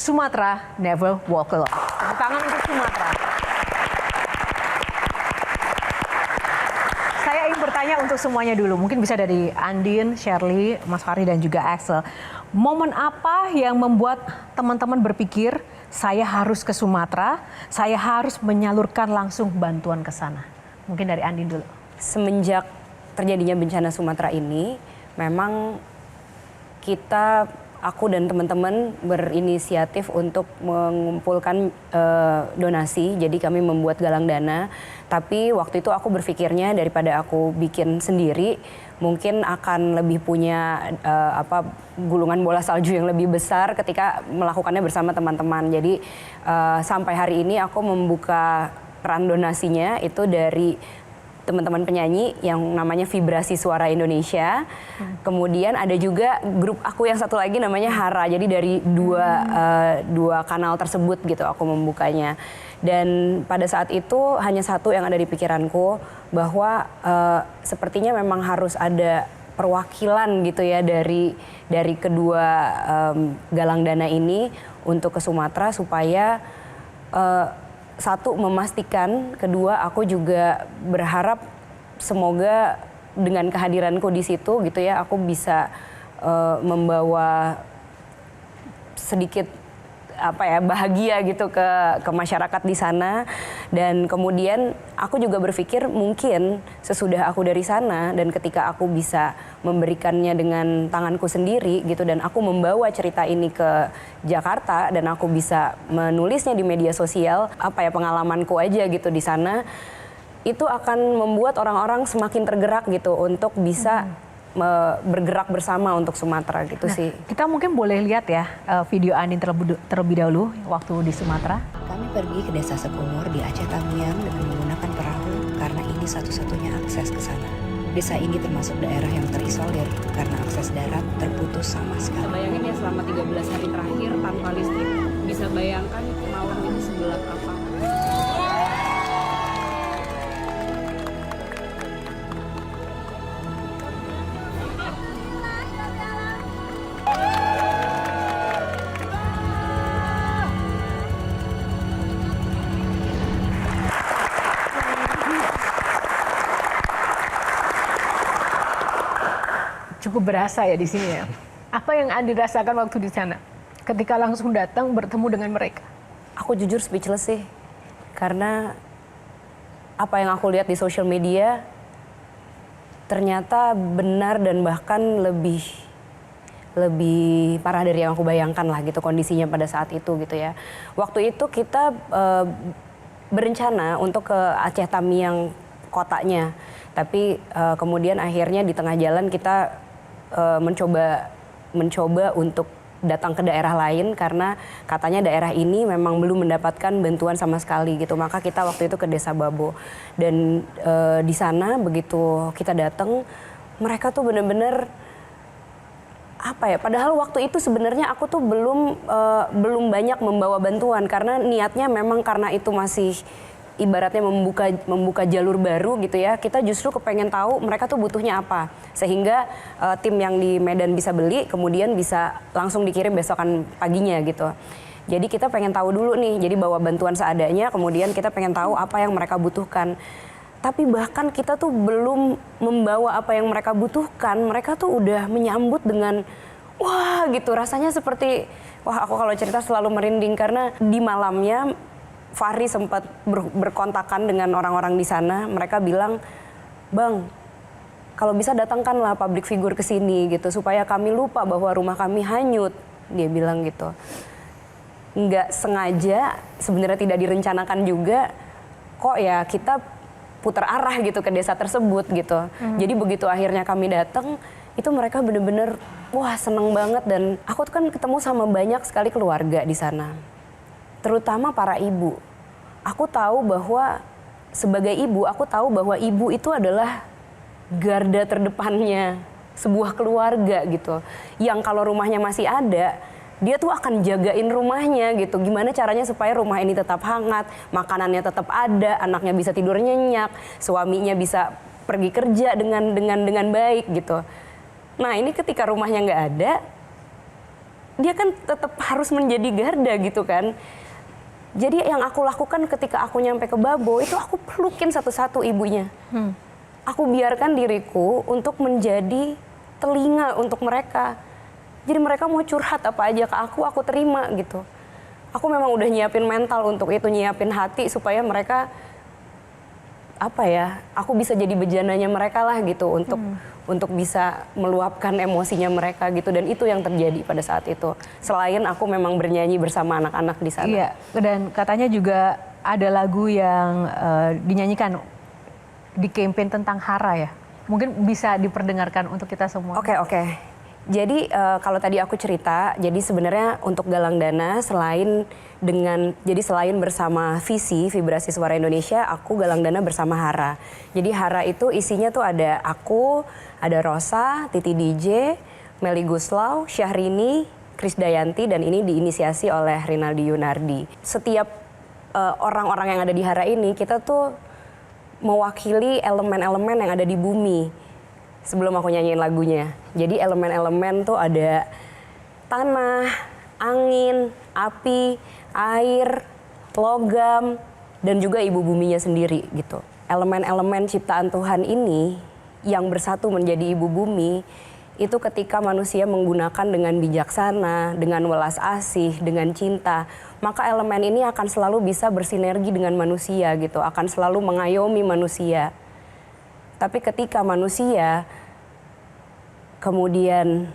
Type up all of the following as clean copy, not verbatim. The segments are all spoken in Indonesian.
Sumatra Never Walk Alone. Tepuk tangan untuk Sumatra. Saya ingin bertanya untuk semuanya dulu. Mungkin bisa dari Andin, Shirley, Mas Fahri, dan juga Axel. Momen apa yang membuat teman-teman berpikir, saya harus ke Sumatera, saya harus menyalurkan langsung bantuan ke sana? Mungkin dari Andin dulu. Semenjak terjadinya bencana Sumatera ini, memang aku dan teman-teman berinisiatif untuk mengumpulkan donasi. Jadi kami membuat galang dana. Tapi waktu itu aku berpikirnya daripada aku bikin sendiri, mungkin akan lebih punya gulungan bola salju yang lebih besar ketika melakukannya bersama teman-teman. Jadi sampai hari ini aku membuka keran donasinya itu dari teman-teman penyanyi yang namanya Vibrasi Suara Indonesia. Kemudian ada juga grup aku yang satu lagi namanya Hara. Jadi dari dua kanal tersebut gitu aku membukanya. Dan pada saat itu hanya satu yang ada di pikiranku, bahwa sepertinya memang harus ada perwakilan gitu ya dari kedua galang dana ini untuk ke Sumatera supaya satu, memastikan, kedua aku juga berharap semoga dengan kehadiranku di situ gitu ya, aku bisa membawa sedikit bahagia gitu ke masyarakat di sana. Dan kemudian aku juga berpikir mungkin sesudah aku dari sana dan ketika aku bisa memberikannya dengan tanganku sendiri gitu, dan aku membawa cerita ini ke Jakarta dan aku bisa menulisnya di media sosial, pengalamanku aja gitu di sana, itu akan membuat orang-orang semakin tergerak gitu untuk bisa bergerak bersama untuk Sumatera gitu sih. Kita mungkin boleh lihat ya video Andin terlebih dahulu waktu di Sumatera. Kami pergi ke desa Sekumur di Aceh Tamiang dengan menggunakan perahu karena ini satu-satunya akses ke sana. Desa ini termasuk daerah yang terisolir karena akses darat terputus sama sekali. Bayangin ya, selama 13 hari terakhir tanpa listrik, bisa bayangkan malam itu segelap apa. Cukup berasa ya di sini ya. Apa yang Andi rasakan waktu di sana? Ketika langsung datang bertemu dengan mereka. Aku jujur speechless sih. Karena apa yang aku lihat di sosial media ternyata benar dan bahkan lebih parah dari yang aku bayangkan lah gitu kondisinya pada saat itu gitu ya. Waktu itu kita berencana untuk ke Aceh Tamiang kotanya. Tapi kemudian akhirnya di tengah jalan kita mencoba untuk datang ke daerah lain karena katanya daerah ini memang belum mendapatkan bantuan sama sekali gitu. Maka kita waktu itu ke Desa Babo, dan di sana begitu kita datang, mereka tuh bener-bener padahal waktu itu sebenarnya aku tuh belum banyak membawa bantuan karena niatnya memang karena itu masih ibaratnya membuka jalur baru gitu ya. Kita justru kepengen tahu mereka tuh butuhnya apa, sehingga tim yang di Medan bisa beli, kemudian bisa langsung dikirim besokan paginya gitu. Jadi kita pengen tahu dulu nih, jadi bawa bantuan seadanya, kemudian kita pengen tahu apa yang mereka butuhkan. Tapi bahkan kita tuh belum membawa apa yang mereka butuhkan, mereka tuh udah menyambut dengan wah gitu, rasanya seperti aku kalau cerita selalu merinding karena di malamnya Fahri sempat berkontakan dengan orang-orang di sana. Mereka bilang, "Bang, kalau bisa datangkanlah public figure ke sini gitu supaya kami lupa bahwa rumah kami hanyut." Dia bilang gitu. Nggak sengaja, sebenarnya tidak direncanakan juga, kok ya kita putar arah gitu ke desa tersebut gitu. Jadi begitu akhirnya kami datang, itu mereka bener-bener wah seneng banget, dan aku tuh kan ketemu sama banyak sekali keluarga di sana. Terutama para ibu. Aku tahu bahwa sebagai ibu, aku tahu bahwa ibu itu adalah garda terdepannya sebuah keluarga gitu. Yang kalau rumahnya masih ada, dia tuh akan jagain rumahnya gitu. Gimana caranya supaya rumah ini tetap hangat, makanannya tetap ada, anaknya bisa tidur nyenyak, suaminya bisa pergi kerja dengan baik gitu. Nah ini ketika rumahnya nggak ada, dia kan tetap harus menjadi garda gitu kan. Jadi yang aku lakukan ketika aku nyampe ke Babo itu aku pelukin satu-satu ibunya. Aku biarkan diriku untuk menjadi telinga untuk mereka. Jadi mereka mau curhat apa aja ke aku terima gitu. Aku memang udah nyiapin mental untuk itu, nyiapin hati supaya mereka aku bisa jadi bejananya mereka lah gitu untuk bisa meluapkan emosinya mereka gitu, dan itu yang terjadi pada saat itu. Selain aku memang bernyanyi bersama anak-anak di sana. Iya, dan katanya juga ada lagu yang dinyanyikan di campaign tentang HARA ya. Mungkin bisa diperdengarkan untuk kita semua. Oke. Jadi kalau tadi aku cerita, jadi sebenarnya untuk galang dana selain bersama Visi Vibrasi Suara Indonesia, aku galang dana bersama HARA. Jadi HARA itu isinya tuh ada aku, ada Rosa, Titi DJ, Meli Guslau, Syahrini, Krisdayanti, dan ini diinisiasi oleh Rinaldi Yunardi. Setiap orang-orang yang ada di HARA ini, kita tuh mewakili elemen-elemen yang ada di bumi. Sebelum aku nyanyiin lagunya. Jadi elemen-elemen tuh ada tanah, angin, api, air, logam, dan juga ibu buminya sendiri gitu. Elemen-elemen ciptaan Tuhan ini yang bersatu menjadi ibu bumi, itu ketika manusia menggunakan dengan bijaksana, dengan welas asih, dengan cinta, maka elemen ini akan selalu bisa bersinergi dengan manusia gitu, akan selalu mengayomi manusia. Tapi ketika manusia kemudian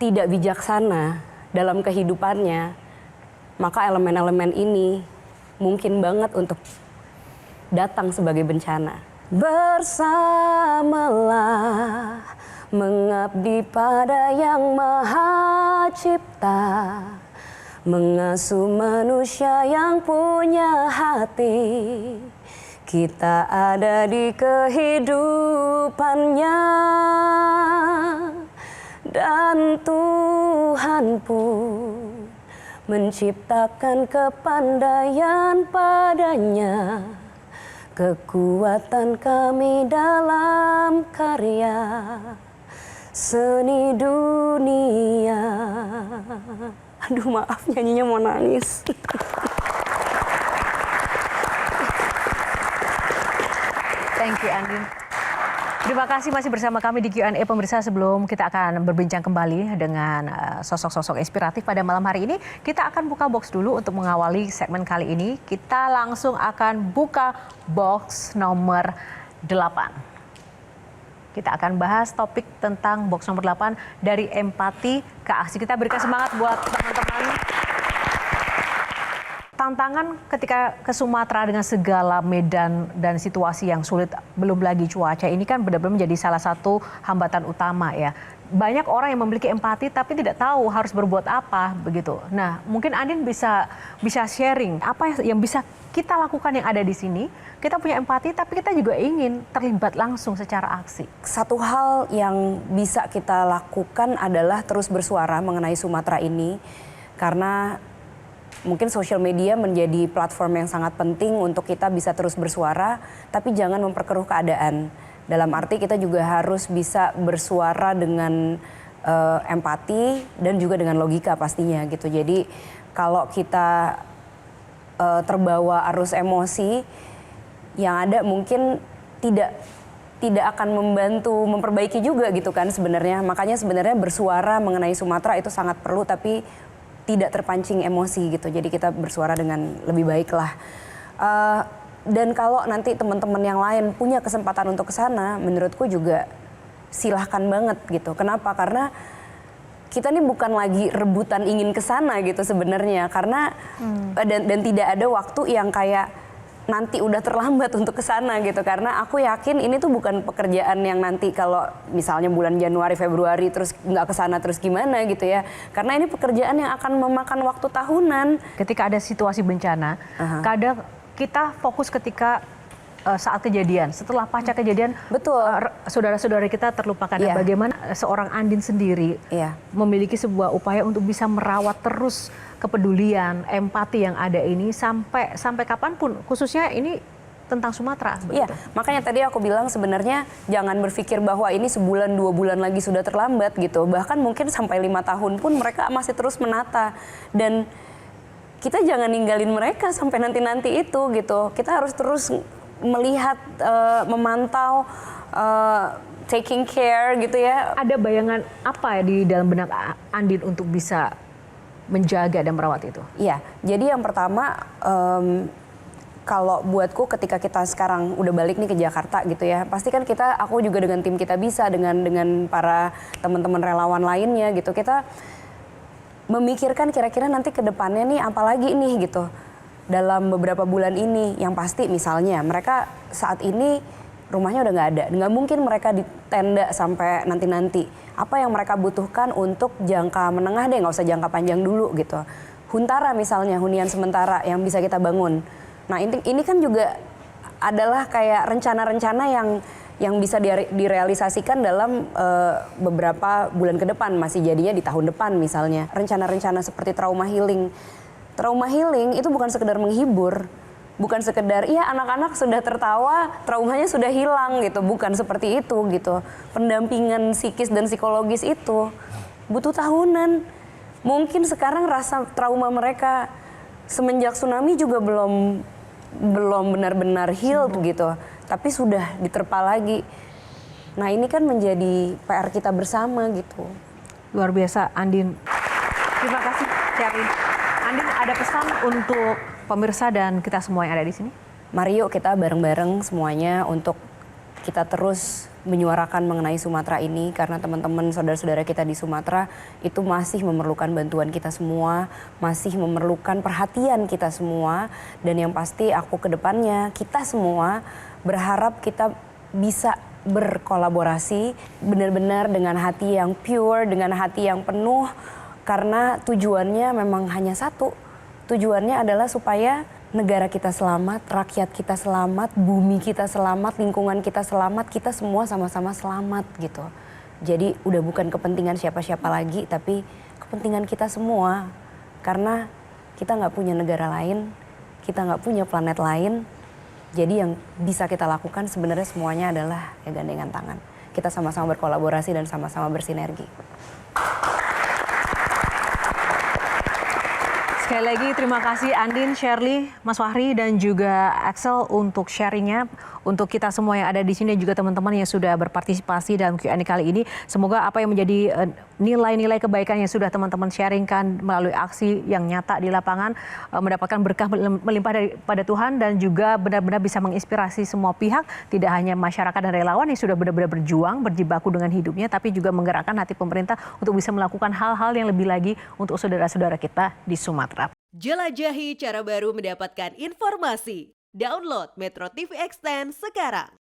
tidak bijaksana dalam kehidupannya, maka elemen-elemen ini mungkin banget untuk datang sebagai bencana. Bersamalah mengabdi pada Yang Maha Cipta, mengasuh manusia yang punya hati. Kita ada di kehidupannya, dan Tuhan pun menciptakan kepandaian padanya. Kekuatan kami dalam karya seni dunia. Aduh maaf, nyanyinya mau nangis. Thank you, Andin. Terima kasih masih bersama kami di Q&A pemirsa. Sebelum kita akan berbincang kembali dengan sosok-sosok inspiratif pada malam hari ini, kita akan buka box dulu untuk mengawali segmen kali ini. Kita langsung akan buka box nomor 8. Kita akan bahas topik tentang box nomor 8, dari empati ke aksi. Kita berikan semangat buat teman-teman. Tantangan ketika ke Sumatera dengan segala medan dan situasi yang sulit, belum lagi cuaca, ini kan benar-benar menjadi salah satu hambatan utama ya. Banyak orang yang memiliki empati tapi tidak tahu harus berbuat apa begitu. Nah, mungkin Andin bisa sharing apa yang bisa kita lakukan yang ada di sini. Kita punya empati tapi kita juga ingin terlibat langsung secara aksi. Satu hal yang bisa kita lakukan adalah terus bersuara mengenai Sumatera ini, karena mungkin sosial media menjadi platform yang sangat penting untuk kita bisa terus bersuara, tapi jangan memperkeruh keadaan. Dalam arti kita juga harus bisa bersuara dengan empati dan juga dengan logika pastinya gitu. Jadi kalau kita terbawa arus emosi, yang ada mungkin tidak akan membantu memperbaiki juga gitu kan sebenarnya. Makanya sebenarnya bersuara mengenai Sumatera itu sangat perlu, tapi tidak terpancing emosi gitu. Jadi kita bersuara dengan lebih baik lah. Dan kalau nanti teman-teman yang lain punya kesempatan untuk ke sana, menurutku juga silahkan banget gitu. Kenapa? Karena kita ini bukan lagi rebutan ingin ke sana gitu sebenarnya. Karena dan tidak ada waktu yang kayak nanti udah terlambat untuk ke sana gitu. Karena aku yakin ini tuh bukan pekerjaan yang nanti kalau misalnya bulan Januari, Februari terus nggak ke sana terus gimana gitu ya. Karena ini pekerjaan yang akan memakan waktu tahunan. Ketika ada situasi bencana, kadang kita fokus ketika saat kejadian. Setelah pasca kejadian, betul, saudara-saudara kita terlupakan. Iya. Bagaimana seorang Andin sendiri memiliki sebuah upaya untuk bisa merawat terus kepedulian, empati yang ada ini sampai kapanpun, khususnya ini tentang Sumatera. Iya, makanya tadi aku bilang sebenarnya jangan berpikir bahwa ini sebulan 2 bulan lagi sudah terlambat gitu. Bahkan mungkin sampai 5 tahun pun mereka masih terus menata. Dan kita jangan ninggalin mereka sampai nanti-nanti itu gitu. Kita harus terus melihat, memantau, taking care gitu ya. Ada bayangan apa ya di dalam benak Andin untuk bisa menjaga dan merawat itu? Iya, jadi yang pertama kalau buatku ketika kita sekarang udah balik nih ke Jakarta gitu ya, pasti kan aku juga dengan tim Kita Bisa, dengan para teman-teman relawan lainnya gitu, kita memikirkan kira-kira nanti ke depannya nih apalagi nih gitu. Dalam beberapa bulan ini, yang pasti misalnya mereka saat ini rumahnya udah nggak ada, nggak mungkin mereka di tenda sampai nanti-nanti. Apa yang mereka butuhkan untuk jangka menengah deh, nggak usah jangka panjang dulu gitu. Huntara misalnya, hunian sementara yang bisa kita bangun. Nah ini kan juga adalah kayak rencana-rencana yang bisa direalisasikan dalam beberapa bulan ke depan, masih jadinya di tahun depan misalnya. Rencana-rencana seperti trauma healing. Trauma healing itu bukan sekedar menghibur, bukan sekedar iya anak-anak sudah tertawa, traumanya sudah hilang gitu, bukan seperti itu gitu. Pendampingan psikis dan psikologis itu butuh tahunan. Mungkin sekarang rasa trauma mereka semenjak tsunami juga belum benar-benar healed gitu, tapi sudah diterpa lagi. Nah ini kan menjadi PR kita bersama gitu. Luar biasa, Andin. Terima kasih, Sherly. Andin, ada pesan untuk pemirsa dan kita semua yang ada di sini? Mari yuk kita bareng-bareng semuanya untuk kita terus menyuarakan mengenai Sumatera ini, karena teman-teman saudara-saudara kita di Sumatera itu masih memerlukan bantuan kita semua, masih memerlukan perhatian kita semua, dan yang pasti aku ke depannya kita semua berharap kita bisa berkolaborasi benar-benar dengan hati yang pure, dengan hati yang penuh, karena tujuannya memang hanya satu. Tujuannya adalah supaya negara kita selamat, rakyat kita selamat, bumi kita selamat, lingkungan kita selamat, kita semua sama-sama selamat gitu. Jadi udah bukan kepentingan siapa-siapa lagi, tapi kepentingan kita semua. Karena kita nggak punya negara lain, kita nggak punya planet lain. Jadi yang bisa kita lakukan sebenarnya semuanya adalah ya gandengan tangan. Kita sama-sama berkolaborasi dan sama-sama bersinergi. Sekali lagi terima kasih Andin, Sherly, Mas Fahri dan juga Axel untuk sharingnya. Untuk kita semua yang ada di sini dan juga teman-teman yang sudah berpartisipasi dalam Q&A kali ini. Semoga apa yang menjadi nilai-nilai kebaikan yang sudah teman-teman sharingkan melalui aksi yang nyata di lapangan mendapatkan berkah melimpah daripada Tuhan dan juga benar-benar bisa menginspirasi semua pihak, tidak hanya masyarakat dan relawan yang sudah benar-benar berjuang, berjibaku dengan hidupnya, tapi juga menggerakkan hati pemerintah untuk bisa melakukan hal-hal yang lebih lagi untuk saudara-saudara kita di Sumatera. Jelajahi cara baru mendapatkan informasi. Download Metro TV Extend sekarang.